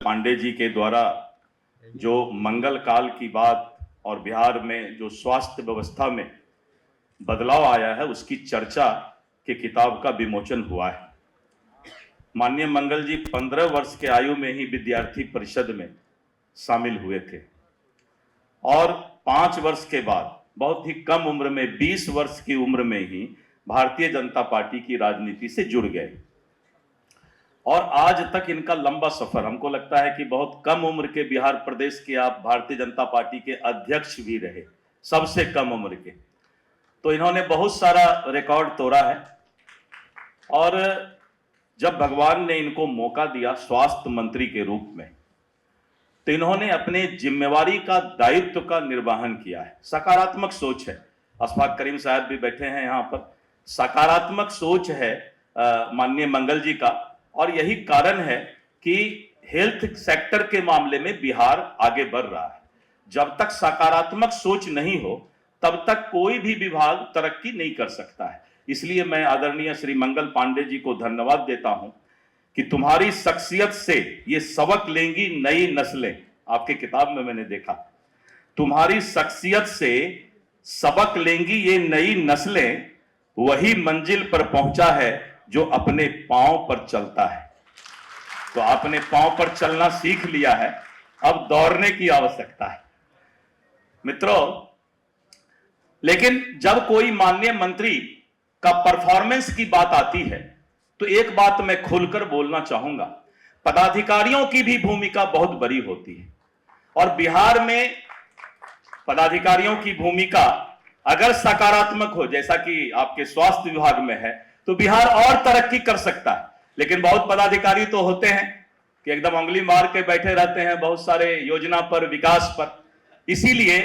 पांडे जी के द्वारा जो मंगल काल की बात और बिहार में जो स्वास्थ्य व्यवस्था में बदलाव आया है उसकी चर्चा के किताब का विमोचन हुआ है। माननीय मंगल जी 15 वर्ष के आयु में ही विद्यार्थी परिषद में शामिल हुए थे और 5 वर्ष के बाद बहुत ही कम उम्र में 20 वर्ष की उम्र में ही भारतीय जनता पार्टी की राजनीति से जुड़ गए और आज तक इनका लंबा सफर, हमको लगता है कि बहुत कम उम्र के बिहार प्रदेश के आप भारतीय जनता पार्टी के अध्यक्ष भी रहे, सबसे कम उम्र के, तो इन्होंने बहुत सारा रिकॉर्ड तोड़ा है। और जब भगवान ने इनको मौका दिया स्वास्थ्य मंत्री के रूप में, तो इन्होंने अपने जिम्मेवारी का दायित्व का निर्वहन किया है। सकारात्मक सोच है, अशफाक करीम साहब भी बैठे हैं यहाँ पर, सकारात्मक सोच है माननीय मंगल जी का, और यही कारण है कि हेल्थ सेक्टर के मामले में बिहार आगे बढ़ रहा है। जब तक सकारात्मक सोच नहीं हो तब तक कोई भी विभाग तरक्की नहीं कर सकता है। इसलिए मैं आदरणीय श्री मंगल पांडे जी को धन्यवाद देता हूं कि तुम्हारी शख्सियत से ये सबक लेंगी नई नस्लें। आपके किताब में मैंने देखा, तुम्हारी शख्सियत से सबक लेंगी ये नई नस्लें, वही मंजिल पर पहुंचा है जो अपने पांव पर चलता है। तो आपने पांव पर चलना सीख लिया है, अब दौड़ने की आवश्यकता है मित्रों। लेकिन जब कोई माननीय मंत्री का परफॉर्मेंस की बात आती है तो एक बात मैं खुलकर बोलना चाहूंगा, पदाधिकारियों की भी भूमिका बहुत बड़ी होती है और बिहार में पदाधिकारियों की भूमिका अगर सकारात्मक हो, जैसा कि आपके स्वास्थ्य विभाग में है, तो बिहार और तरक्की कर सकता है। लेकिन बहुत पदाधिकारी तो होते हैं कि एकदम उंगली मार के बैठे रहते हैं बहुत सारे योजना पर, विकास पर। इसीलिए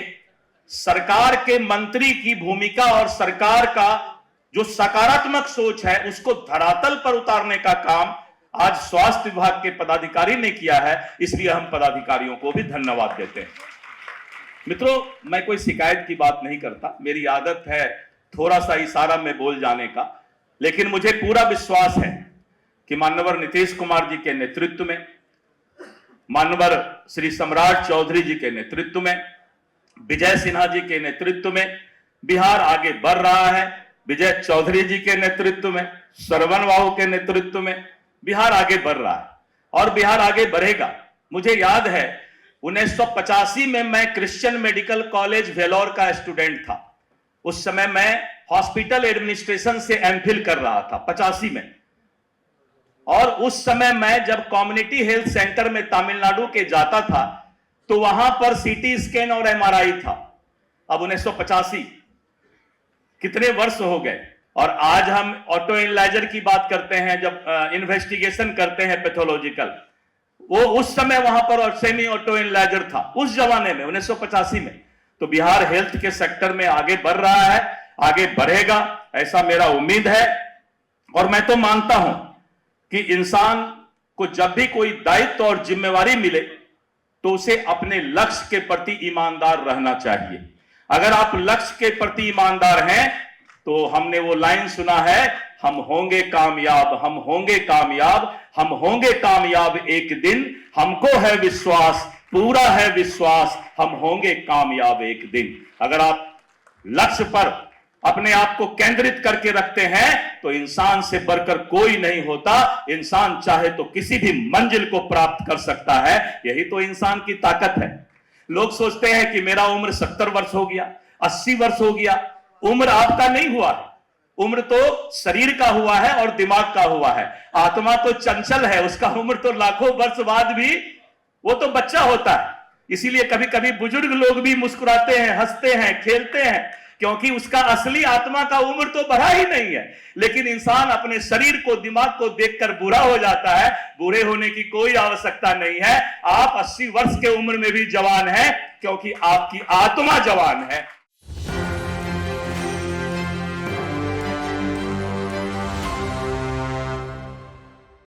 सरकार के मंत्री की भूमिका और सरकार का जो सकारात्मक सोच है उसको धरातल पर उतारने का काम आज स्वास्थ्य विभाग के पदाधिकारी ने किया है। इसलिए हम पदाधिकारियों को भी धन्यवाद देते हैं। मित्रों, मैं कोई शिकायत की बात नहीं करता, मेरी आदत है थोड़ा सा इशारा में बोल जाने का, लेकिन मुझे पूरा विश्वास है कि माननीय नीतीश कुमार जी के नेतृत्व में, माननीय श्री सम्राट चौधरी जी के नेतृत्व में, विजय सिन्हा जी के नेतृत्व में बिहार आगे बढ़ रहा है। विजय चौधरी जी के नेतृत्व में, श्रवण बाबू के नेतृत्व में बिहार आगे बढ़ रहा है और बिहार आगे बढ़ेगा। मुझे याद है 1985 में मैं क्रिश्चियन मेडिकल कॉलेज वेलोर का स्टूडेंट था। उस समय मैं हॉस्पिटल एडमिनिस्ट्रेशन से एमफिल कर रहा था 85 में, और उस समय मैं जब कम्युनिटी हेल्थ सेंटर में तमिलनाडु के जाता था तो वहां पर सीटी स्कैन और एमआरआई था। अब 1985 कितने वर्ष हो गए, और आज हम ऑटो एनालाइजर की बात करते हैं, जब इन्वेस्टिगेशन करते हैं पैथोलॉजिकल, वो उस समय वहां पर सेमी ऑटो एनालाइजर था उस जमाने में 1985 में। तो बिहार हेल्थ के सेक्टर में आगे बढ़ रहा है, आगे बढ़ेगा, ऐसा मेरा उम्मीद है। और मैं तो मानता हूं कि इंसान को जब भी कोई दायित्व और जिम्मेवारी मिले तो उसे अपने लक्ष्य के प्रति ईमानदार रहना चाहिए। अगर आप लक्ष्य के प्रति ईमानदार हैं तो हमने वो लाइन सुना है, हम होंगे कामयाब, हम होंगे कामयाब, हम होंगे कामयाब एक दिन, हमको है विश्वास, पूरा है विश्वास, हम होंगे कामयाब एक दिन। अगर आप लक्ष्य पर अपने आप को केंद्रित करके रखते हैं तो इंसान से बढ़कर कोई नहीं होता। इंसान चाहे तो किसी भी मंजिल को प्राप्त कर सकता है, यही तो इंसान की ताकत है। लोग सोचते हैं कि मेरा उम्र 70 वर्ष हो गया, 80 वर्ष हो गया। उम्र आपका नहीं हुआ है, उम्र तो शरीर का हुआ है और दिमाग का हुआ है। आत्मा तो चंचल है, उसका उम्र तो लाखों वर्ष बाद भी वो तो बच्चा होता है। इसीलिए कभी कभी बुजुर्ग लोग भी मुस्कुराते हैं, हंसते हैं, खेलते हैं, क्योंकि उसका असली आत्मा का उम्र तो बढ़ा ही नहीं है। लेकिन इंसान अपने शरीर को, दिमाग को देखकर बुरा हो जाता है। बुरे होने की कोई आवश्यकता नहीं है। आप 80 वर्ष के उम्र में भी जवान हैं क्योंकि आपकी आत्मा जवान है।